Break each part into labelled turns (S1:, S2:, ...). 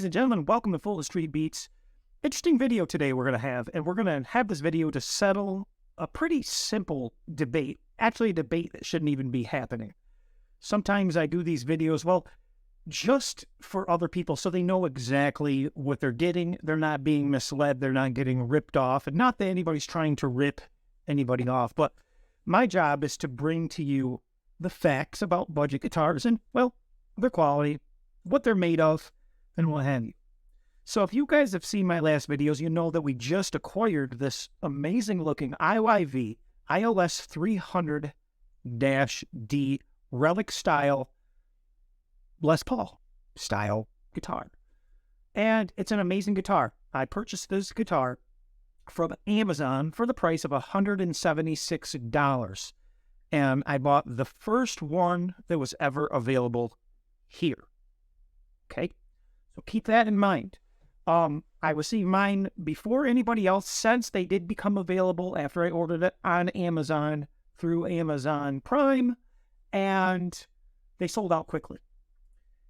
S1: and gentlemen, welcome to Full Street Beats. Interesting video today we're going to have, and we're going to have this video to settle a pretty simple debate, actually a debate that shouldn't even be happening. Sometimes I do these videos, well, just for other people so they know exactly what they're getting. They're not being misled. They're not getting ripped off. And not that anybody's trying to rip anybody off, but my job is to bring to you the facts about budget guitars and, well, their quality, what they're made of, and what have you. So if you guys have seen my last videos, you know that we just acquired this amazing looking IYV ILS 300-D relic style Les Paul style guitar. And it's an amazing guitar. I purchased this guitar from Amazon for the price of $176. And I bought the first one that was ever available here. Okay? So keep that in mind. I received mine before anybody else, since they did become available after I ordered it on Amazon through Amazon Prime, and they sold out quickly.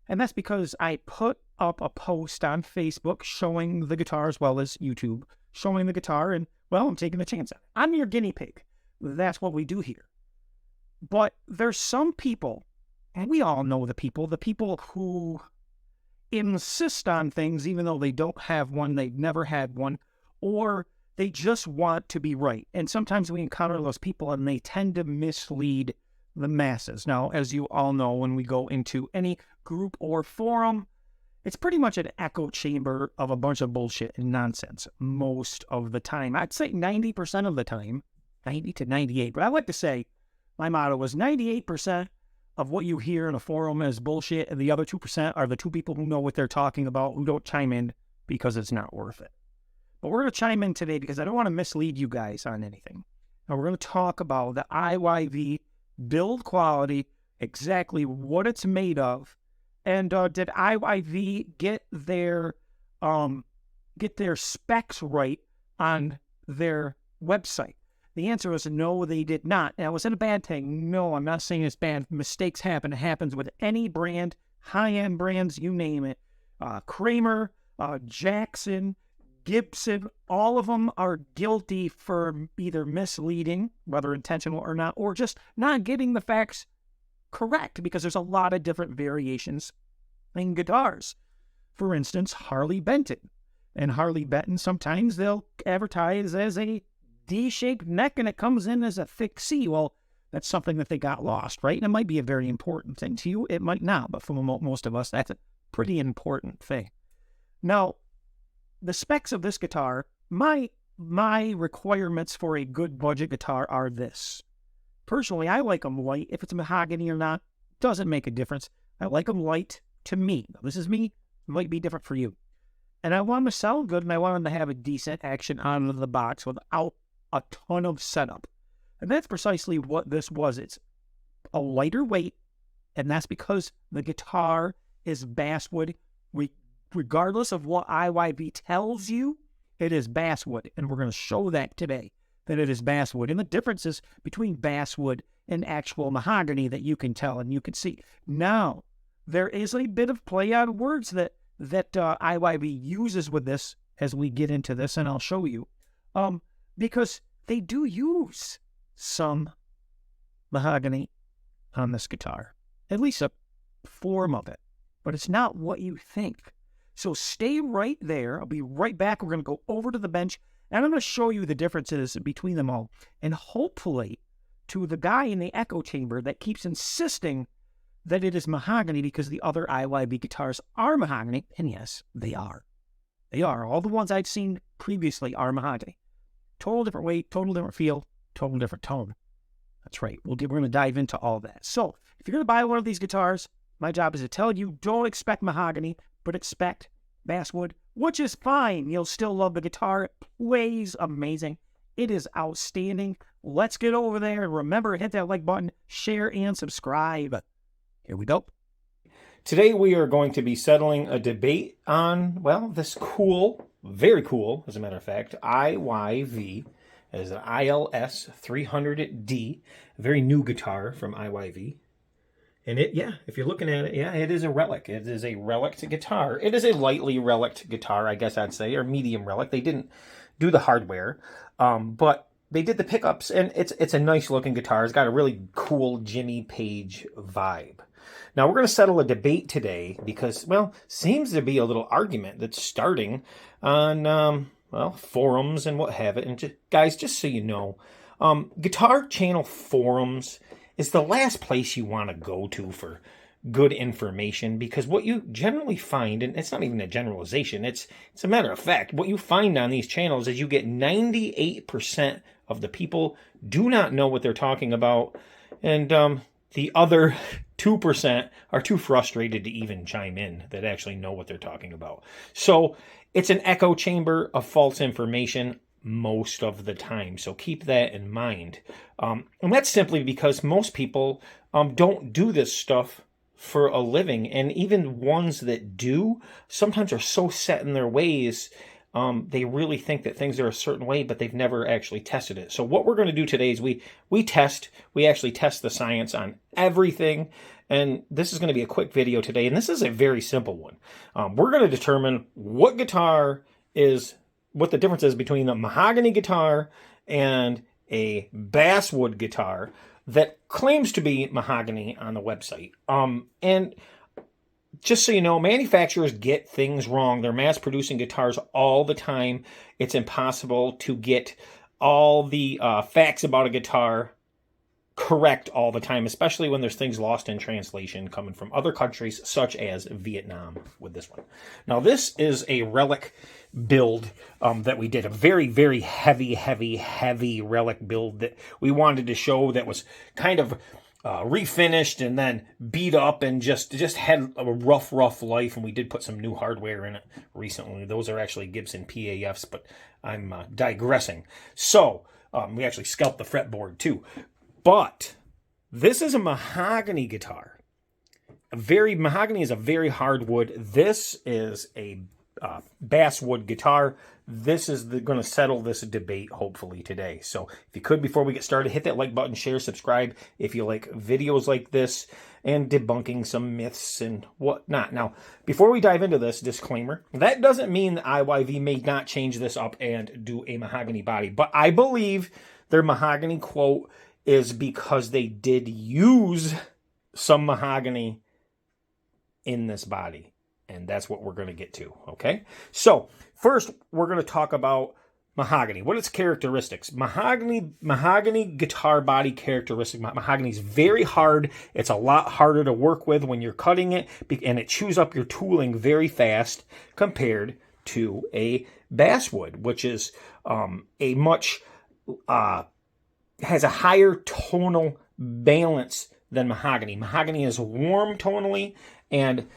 S1: And that's because I put up a post on Facebook showing the guitar, as well as YouTube, showing the guitar, and, well, I'm taking a chance on it. I'm your guinea pig. That's what we do here. But there's some people, and we all know the people who insist on things even though they don't have one, they've never had one, or they just want to be right. And sometimes we encounter those people and they tend to mislead the masses. Now, as you all know, when we go into any group or forum, it's pretty much an echo chamber of a bunch of bullshit and nonsense most of the time. I'd say 90% of the time, 90 to 98, but I like to say my motto was 98% of what you hear in a forum is bullshit, and the other 2% are the two people who know what they're talking about, who don't chime in because it's not worth it. But we're going to chime in today because I don't want to mislead you guys on anything. And we're going to talk about the IYV build quality, exactly what it's made of, and did IYV get their specs right on their website? The answer is no, they did not. Now, was it a bad thing? No, I'm not saying it's bad. Mistakes happen. It happens with any brand, high-end brands, you name it. Kramer, Jackson, Gibson, all of them are guilty for either misleading, whether intentional or not, or just not getting the facts correct, because there's a lot of different variations in guitars. For instance, Harley Benton. And Harley Benton, sometimes they'll advertise as a D-shaped neck and it comes in as a thick C. Well, that's something that they got lost, right? And it might be a very important thing to you. It might not, but for most of us, that's a pretty important thing. Now, the specs of this guitar, my requirements for a good budget guitar are this. Personally, I like them light. If it's mahogany or not, doesn't make a difference. I like them light to me. Now, this is me. It might be different for you. And I want them to sound good, and I want them to have a decent action out of the box without a ton of setup. And that's precisely what this was. It's a lighter weight, and that's because the guitar is Basswood. Regardless of what IYV tells you, it is Basswood, and we're going to show that today, that it is Basswood, and the differences between Basswood and actual mahogany that you can tell and you can see. Now, there is a bit of play on words that IYV uses with this as we get into this, and I'll show you. Because they do use some mahogany on this guitar, at least a form of it, but it's not what you think. So stay right there. I'll be right back. We're going to go over to the bench, and I'm going to show you the differences between them all. And hopefully, to the guy in the echo chamber that keeps insisting that it is mahogany because the other IYV guitars are mahogany, and yes, they are. They are. All the ones I've seen previously are mahogany. Total different weight, total different feel, total different tone. That's right. We're going to dive into all that. So, if you're going to buy one of these guitars, my job is to tell you, don't expect mahogany, but expect Basswood, which is fine. You'll still love the guitar. It plays amazing. It is outstanding. Let's get over there. And remember, hit that like button, share, and subscribe. Here we go. Today we are going to be settling a debate on, well, this cool, very cool, as a matter of fact, IYV, as an ILS 300D, a very new guitar from IYV.
S2: And yeah, if you're looking at it, yeah, it is a relic. It is a relic guitar. It is a lightly relic guitar, I guess I'd say, or medium relic. They didn't do the hardware, but they did the pickups, and it's a nice looking guitar. It's got a really cool Jimmy Page vibe. Now we're going to settle a debate today because, well, seems to be a little argument that's starting on, well, forums and what have it. And guys, just so you know, Guitar Channel forums is the last place you want to go to for good information, because what you generally find, and it's not even a generalization, it's a matter of fact, what you find on these channels is you get 98% of the people do not know what they're talking about, and the other 2% are too frustrated to even chime in that actually know what they're talking about. So it's an echo chamber of false information most of the time. So keep that in mind. And that's simply because most people don't do this stuff for a living. And even ones that do sometimes are so set in their ways, they really think that things are a certain way, but they've never actually tested it. So what we're going to do today is we actually test the science on everything. And this is going to be a quick video today. And this is a very simple one. We're going to determine what the difference is between a mahogany guitar and a basswood guitar that claims to be mahogany on the website. And just so you know, manufacturers get things wrong. They're mass producing guitars all the time. It's impossible to get all the facts about a guitar correct all the time, especially when there's things lost in translation coming from other countries, such as Vietnam with this one. Now, this is a relic build that we did, a very, very heavy relic build that we wanted to show that was kind of refinished and then beat up and just had a rough life. And we did put some new hardware in it recently. Those are actually Gibson PAFs, but I'm digressing. So we actually scalped the fretboard too. But this is a mahogany guitar. Mahogany is a very hard wood. This is a basswood guitar. This is going to settle this debate hopefully today. So if you could, before we get started, hit that like button, share, subscribe if you like videos like this and debunking some myths and whatnot. Now, before we dive into this, disclaimer, that doesn't mean that IYV may not change this up and do a mahogany body, but I believe their mahogany quote is because they did use some mahogany in this body. And that's what we're going to get to, okay? So, first, we're going to talk about mahogany. What are its characteristics? Mahogany guitar body characteristic. Mahogany is very hard. It's a lot harder to work with when you're cutting it, and it chews up your tooling very fast compared to a basswood, which is a much... has a higher tonal balance than mahogany. Mahogany is warm tonally, and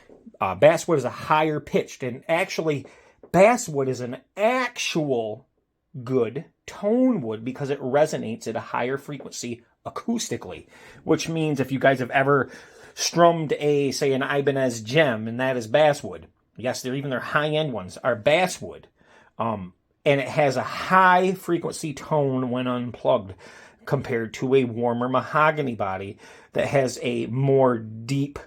S2: basswood is a higher pitched. And actually, basswood is an actual good tone wood because it resonates at a higher frequency acoustically, which means if you guys have ever strummed say an Ibanez Gem, and that is basswood. Yes, even their high-end ones are basswood. And it has a high frequency tone when unplugged, compared to a warmer mahogany body that has a more deep,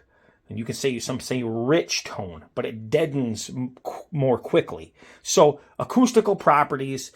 S2: and you can say, some say rich tone, but it deadens more quickly. So acoustical properties,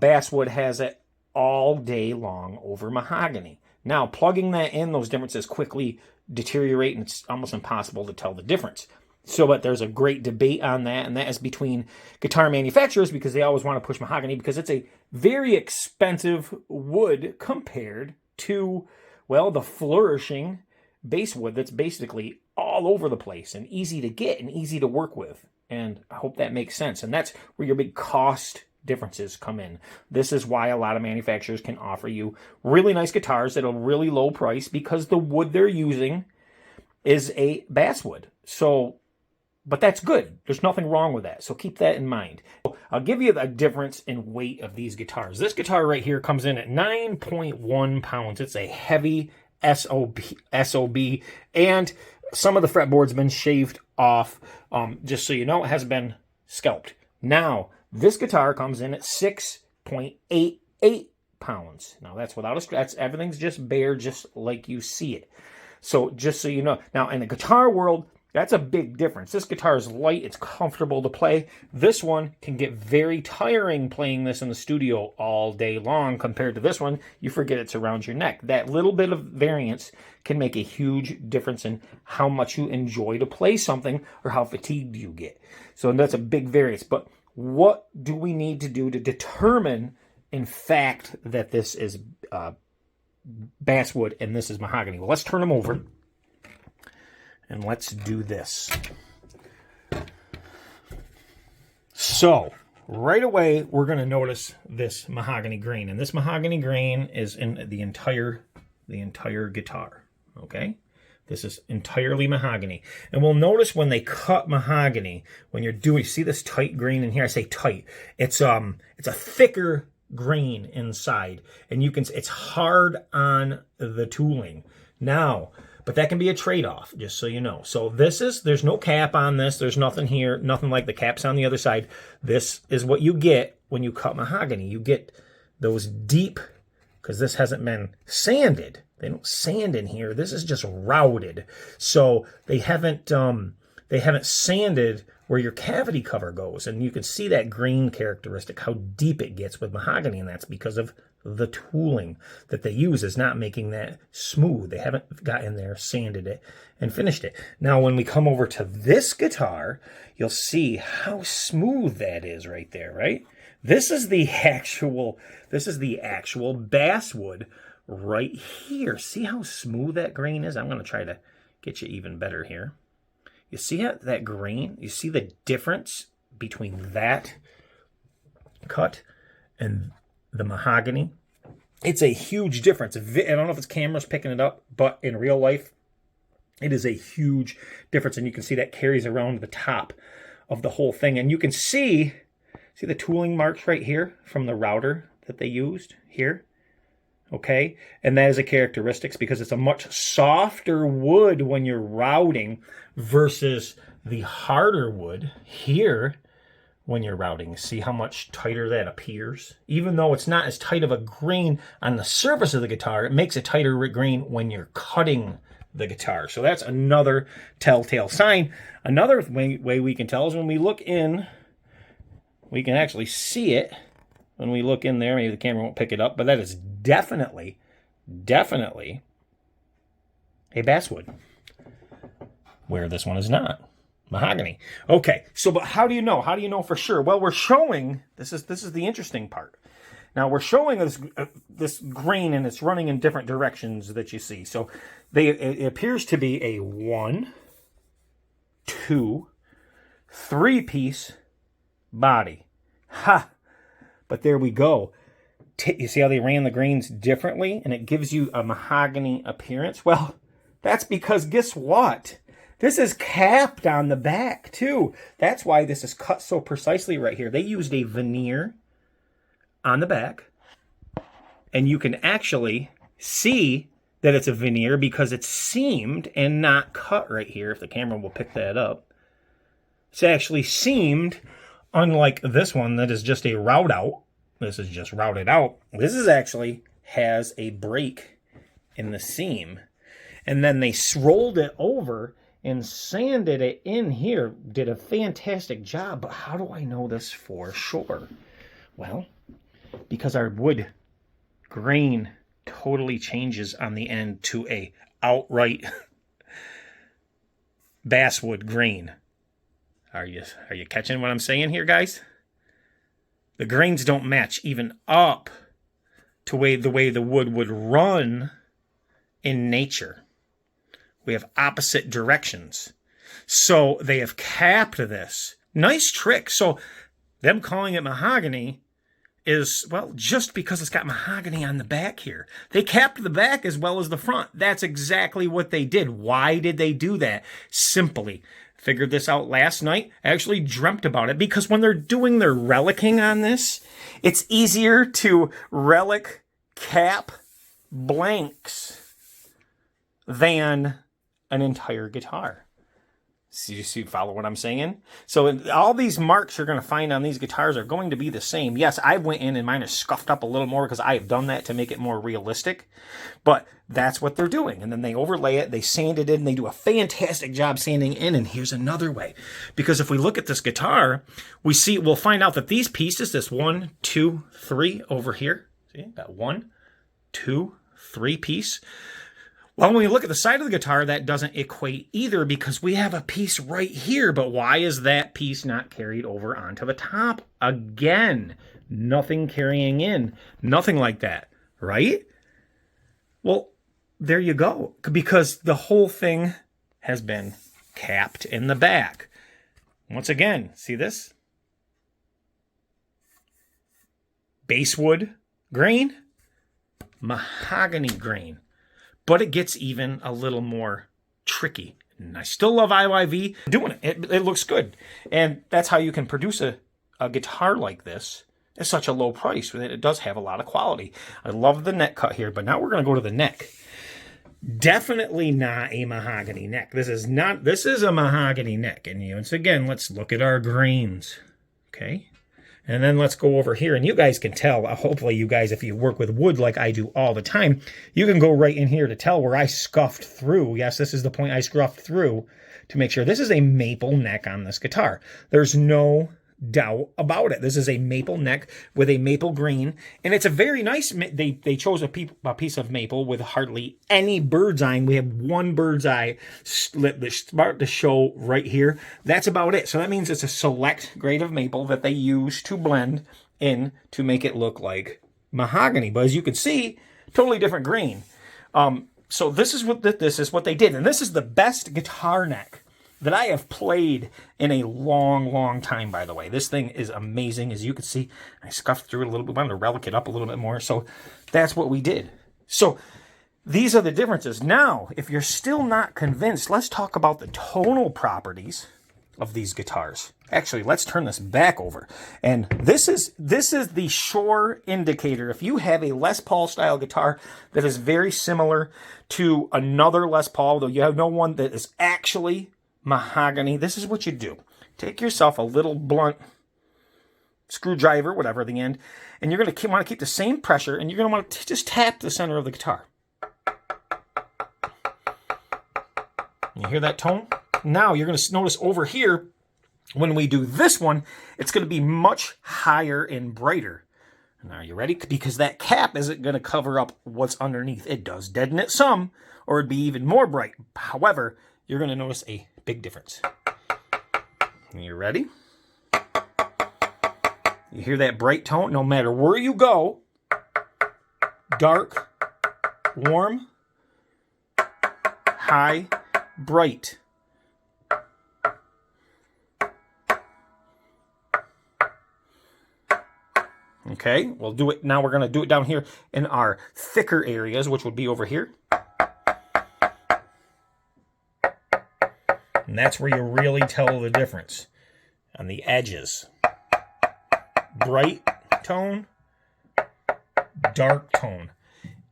S2: basswood has it all day long over mahogany. Now, plugging that in, those differences quickly deteriorate, and it's almost impossible to tell the difference. So, but there's a great debate on that, and that is between guitar manufacturers, because they always want to push mahogany because it's a very expensive wood compared to, well, the flourishing basswood that's basically all over the place and easy to get and easy to work with. And I hope that makes sense. And that's where your big cost differences come in. This is why a lot of manufacturers can offer you really nice guitars at a really low price, because the wood they're using is a basswood. So, but that's good. There's nothing wrong with that. So keep that in mind. I'll give you a difference in weight of these guitars. This guitar right here comes in at 9.1 pounds. It's a heavy SOB, and some of the fretboard's been shaved off. Just so you know, it has been scalped. Now, this guitar comes in at 6.88 pounds. Now, that's without a stretch. Everything's just bare, just like you see it. So just so you know, now in the guitar world, that's a big difference. This guitar is light, it's comfortable to play. This one can get very tiring playing this in the studio all day long compared to this one. You forget it's around your neck. That little bit of variance can make a huge difference in how much you enjoy to play something or how fatigued you get. So that's a big variance. But what do we need to do to determine, in fact, that this is basswood and this is mahogany? Well, let's turn them over and let's do this. So right away, we're going to notice this mahogany grain, and this mahogany grain is in the entire guitar. Okay, this is entirely mahogany, and we'll notice when they cut mahogany, when you're doing, see this tight grain in here? I say tight. It's a thicker grain inside, and you can, it's hard on the tooling now, but that can be a trade-off, just so you know. So this is, there's no cap on this, there's nothing here, nothing like the caps on the other side. This is what you get when you cut mahogany. You get those deep, because this hasn't been sanded. They don't sand in here. This is just routed. So they haven't sanded where your cavity cover goes. And you can see that grain characteristic, how deep it gets with mahogany, and that's because of the tooling that they use is not making that smooth. They haven't got in there, sanded it, and finished it. Now, when we come over to this guitar, you'll see how smooth that is right there, right? This is the actual basswood right here. See how smooth that grain is? I'm going to try to get you even better here. You see that grain? You see the difference between that cut and the mahogany? It's a huge difference. I don't know if it's cameras picking it up, but in real life, it is a huge difference. And you can see that carries around the top of the whole thing. And you can see the tooling marks right here from the router that they used here. Okay, and that is a characteristics because it's a much softer wood when you're routing versus the harder wood here when you're routing. See how much tighter that appears? Even though it's not as tight of a grain on the surface of the guitar, it makes a tighter grain when you're cutting the guitar. So that's another telltale sign. Another way we can tell is when we look in, we can actually see it. When we look in there, maybe the camera won't pick it up, but that is definitely a basswood, where this one is not. Mahogany. Okay, so but how do you know? How do you know for sure? Well, we're showing, this is the interesting part. Now we're showing this grain, and it's running in different directions that you see. So it appears to be a 1, 2, 3-piece body. Ha! But there we go. You see how they ran the grains differently, and it gives you a mahogany appearance? Well, that's because guess what? This is capped on the back too. That's why this is cut so precisely right here. They used a veneer on the back, and you can actually see that it's a veneer because it's seamed and not cut right here. If the camera will pick that up. It's actually seamed. Unlike this one that is just a route out. This is just routed out. This is actually has a break in the seam. And then they rolled it over and sanded it in here. Did a fantastic job. But how do I know this for sure? Well, because our wood grain totally changes on the end to a outright basswood grain. Are you catching what I'm saying here, guys? The grains don't match even up to the way the wood would run in nature. We have opposite directions. So they have capped this. Nice trick. So them calling it mahogany is, well, just because it's got mahogany on the back here. They capped the back as well as the front. That's exactly what they did. Why did they do that? Simply figured this out last night. I actually dreamt about it because when they're doing their relicking on this, it's easier to relic cap blanks than an entire guitar. So you follow what I'm saying? So all these marks you're going to find on these guitars are going to be the same. Yes, I went in and mine are scuffed up a little more because I have done that to make it more realistic. But that's what they're doing. And then they overlay it, they sand it in, they do a fantastic job sanding in. And here's another way. Because if we look at this guitar, we'll find out that these pieces, this 1, 2, 3 over here. See, got 1, 2, 3 piece. Well, when we look at the side of the guitar, that doesn't equate either because we have a piece right here. But why is that piece not carried over onto the top? Again, nothing carrying in. Nothing like that, right? Well, there you go. Because the whole thing has been capped in the back. Once again, see this? Basswood grain, mahogany grain. But it gets even a little more tricky. And I still love IYV doing it. It looks good. And that's how you can produce a guitar like this at such a low price. It does have a lot of quality. I love the neck cut here, but now we're going to go to the neck. Definitely not a mahogany neck. This is a mahogany neck. And once again, let's look at our grains. Okay. And then let's go over here, and you guys can tell, hopefully you guys, if you work with wood like I do all the time, you can go right in here to tell where I scuffed through. Yes, this is the point I scuffed through to make sure. This is a maple neck on this guitar. There's no doubt about it. This is a maple neck with a maple green, and it's a very nice, they chose a piece of maple with hardly any bird's eye. We have one bird's eye slit that's start to show right here. That's about it. So that means it's a select grade of maple that they use to blend in to make it look like mahogany. But as you can see, totally different green. So this is what they did, and this is the best guitar neck that I have played in a long, long time, by the way. This thing is amazing. As you can see, I scuffed through it a little bit. I wanted to relic it up a little bit more. So that's what we did. So these are the differences. Now, if you're still not convinced, let's talk about the tonal properties of these guitars. Actually, let's turn this back over. And this is the sure indicator. If you have a Les Paul style guitar that is very similar to another Les Paul, though you have no one that is actually mahogany, this is what you do. Take yourself a little blunt screwdriver, whatever, at the end, and you're going to want to keep the same pressure, and you're going to want to just tap the center of the guitar. You hear that tone? Now you're going to notice over here, when we do this one, it's going to be much higher and brighter. Now, are you ready? Because that cap isn't going to cover up what's underneath. It does deaden it some, or it'd be even more bright. However, you're going to notice a big difference. You ready? You hear that bright tone? No matter where you go, dark, warm, high, bright. Okay, we'll do it now. We're going to do it down here in our thicker areas, which would be over here. And that's where you really tell the difference on the edges. Bright tone, dark tone.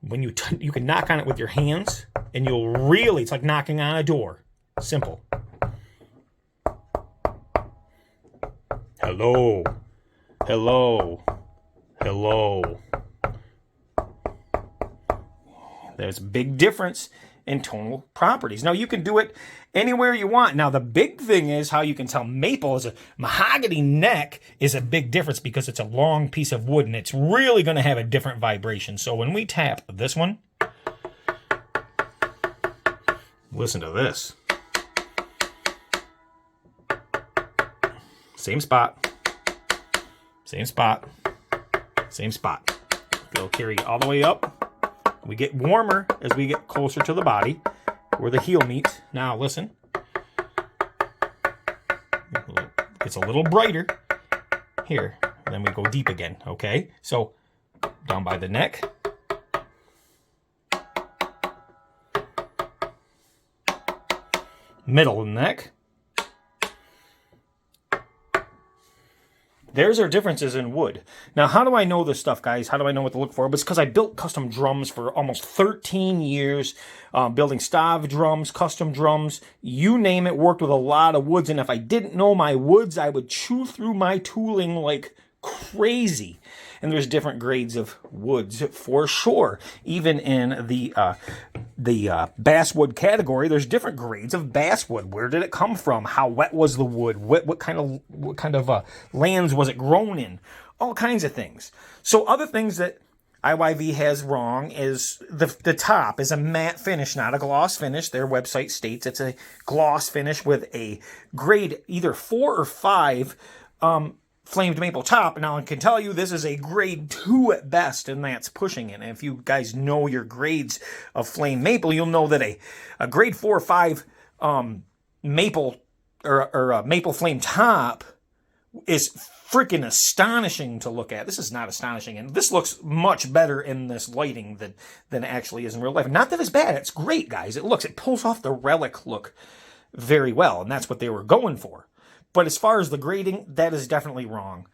S2: When you can knock on it with your hands, and you'll really, it's like knocking on a door. Simple. Hello. Hello. Hello. There's a big difference in tonal properties. Now, you can do it anywhere you want. Now, the big thing is how you can tell maple is a mahogany neck is a big difference because it's a long piece of wood and it's really going to have a different vibration. So when we tap this one, listen to this. Same spot. Same spot. Same spot. It'll carry all the way up. We get warmer as we get closer to the body, where the heel meets. Now listen. It's a little brighter here. And then we go deep again, okay? So down by the neck. Middle of the neck. There's our differences in wood. Now, how do I know this stuff, guys? How do I know what to look for? It's because I built custom drums for almost 13 years, building stav drums, custom drums, you name it, worked with a lot of woods. And if I didn't know my woods, I would chew through my tooling like crazy. And there's different grades of woods for sure. Even in the basswood category, there's different grades of basswood. Where did it come from? How wet was the wood? What kind of lands was it grown in? All kinds of things. So other things that IYV has wrong is the top is a matte finish, not a gloss finish. Their website states it's a gloss finish with a grade either 4 or 5 flamed maple top. Now I can tell you this is a grade 2 at best, and that's pushing it. And if you guys know your grades of flame maple, you'll know that a grade 4 or 5 maple or a maple flame top is freaking astonishing to look at. This is not astonishing, and this looks much better in this lighting than it actually is in real life. Not that it's bad, it's great, guys. It pulls off the relic look very well, and that's what they were going for. But as far as the grading, that is definitely wrong.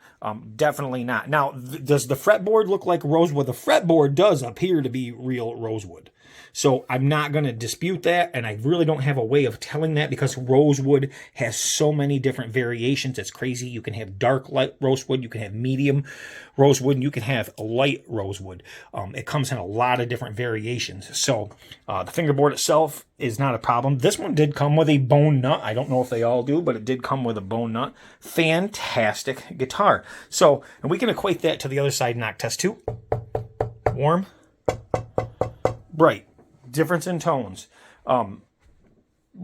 S2: Definitely not. Now, does the fretboard look like rosewood? The fretboard does appear to be real rosewood. So I'm not going to dispute that, and I really don't have a way of telling that because rosewood has so many different variations. It's crazy. You can have dark light rosewood, you can have medium rosewood, and you can have light rosewood. It comes in a lot of different variations. So the fingerboard itself is not a problem. This one did come with a bone nut. I don't know if they all do, but it did come with a bone nut. Fantastic guitar. So, and we can equate that to the other side knock test too. Warm, bright. Difference in tones,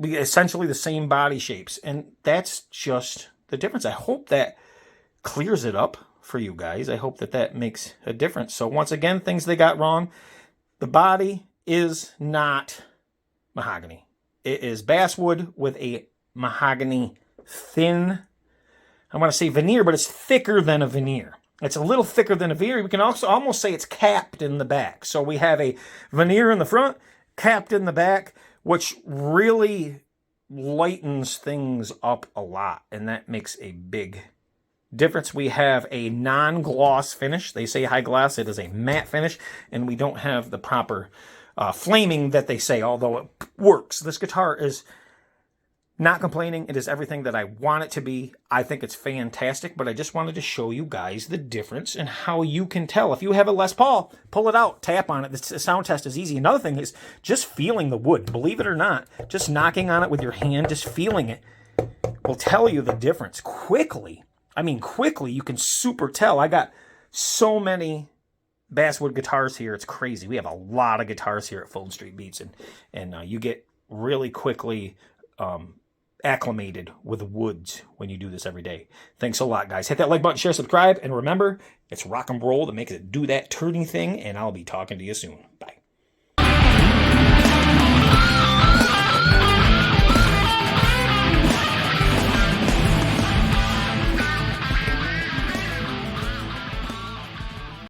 S2: essentially the same body shapes, and that's just the difference. I hope that clears it up for you guys. I hope that makes a difference. So once again, things they got wrong. The body is not mahogany. It is basswood with a mahogany thin, I want to say veneer, but it's thicker than a veneer. It's a little thicker than a veneer. We can also almost say it's capped in the back. So we have a veneer in the front, capped in the back, which really lightens things up a lot, and that makes a big difference. We have a non-gloss finish. They say high gloss. It is a matte finish, and we don't have the proper flaming that they say, although it works. This guitar is not complaining. It is everything that I want it to be. I think it's fantastic, but I just wanted to show you guys the difference and how you can tell. If you have a Les Paul, pull it out, tap on it. The sound test is easy. Another thing is just feeling the wood. Believe it or not, just knocking on it with your hand, just feeling it will tell you the difference quickly. I mean, quickly, you can super tell. I got so many basswood guitars here. It's crazy. We have a lot of guitars here at Fulton Street Beats, and you get really quickly acclimated with woods when you do this every day. Thanks a lot, guys. Hit that like button, share, subscribe, and remember, it's rock and roll that makes it do that turning thing, and I'll be talking to you soon.